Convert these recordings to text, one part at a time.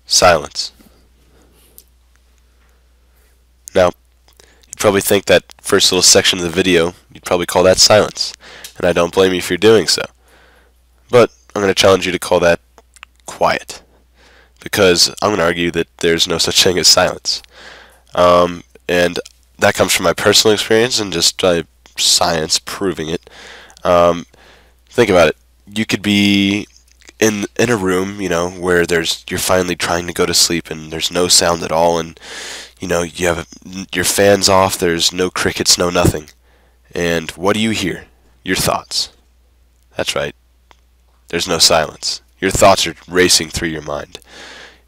Silence. Now, you'd probably think that first little section of the video, you'd probably call that silence, and I don't blame you for doing so. But I'm going to challenge you to call that quiet, because I'm going to argue that there's no such thing as silence. And that comes from my personal experience and just science proving it. Think about it. You could be in a room, where you're finally trying to go to sleep and there's no sound at all, and you have your fans off, there's no crickets, no nothing. And what do you hear? Your thoughts. That's right. There's no silence. Your thoughts are racing through your mind.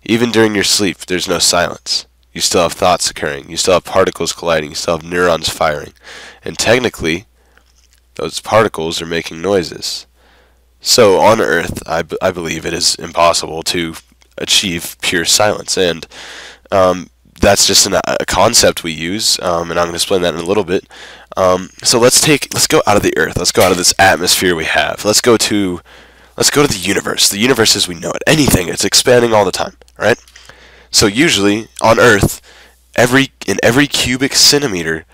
Even during your sleep, there's no silence. You still have thoughts occurring. You still have particles colliding. You still have neurons firing. And technically, those particles are making noises. So on Earth, I believe it is impossible to achieve pure silence. And that's just a concept we use, and I'm going to explain that in a little bit. So let's go out of the Earth. Let's go out of this atmosphere we have. Let's go to the universe. The universe as we know it. Anything. It's expanding all the time. Right? So usually on Earth, in every cubic centimeter,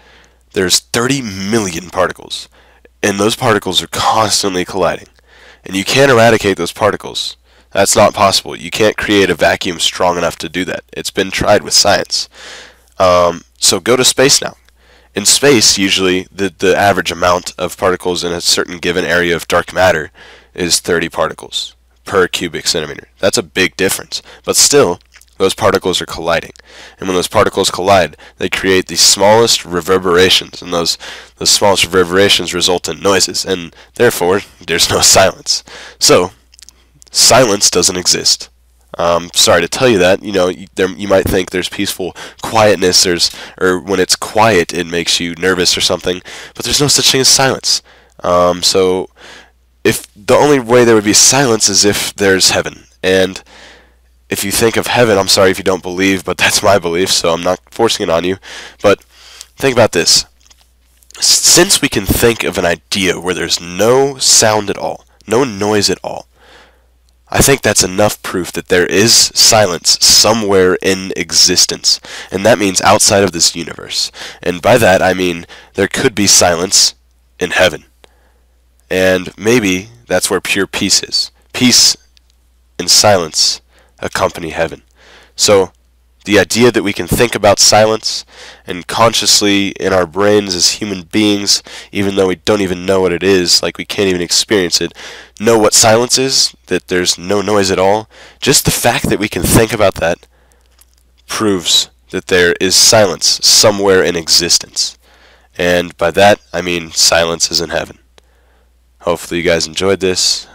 there's 30 million particles, and those particles are constantly colliding. And you can't eradicate those particles. That's not possible. You can't create a vacuum strong enough to do that. It's been tried with science. So go to space now. In space, usually the average amount of particles in a certain given area of dark matter is 30 particles per cubic centimeter. That's a big difference. But still, those particles are colliding. And when those particles collide, they create the smallest reverberations, and those smallest reverberations result in noises, and therefore there's no silence. So silence doesn't exist. Sorry to tell you that. You might think there's peaceful quietness, or when it's quiet it makes you nervous or something, but there's no such thing as silence. So if the only way there would be silence is if there's heaven. And if you think of heaven, I'm sorry if you don't believe, but that's my belief, so I'm not forcing it on you. But think about this. Since we can think of an idea where there's no sound at all, no noise at all, I think that's enough proof that there is silence somewhere in existence. And that means outside of this universe. And by that I mean there could be silence in heaven. And maybe that's where pure peace is. Peace and silence accompany heaven. So the idea that we can think about silence and consciously in our brains as human beings, even though we don't even know what it is, like we can't even experience it, know what silence is, that there's no noise at all, just the fact that we can think about that proves that there is silence somewhere in existence. And by that I mean silence is in heaven. Hopefully you guys enjoyed this,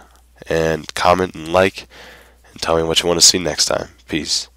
and comment and like, and tell me what you want to see next time. Peace.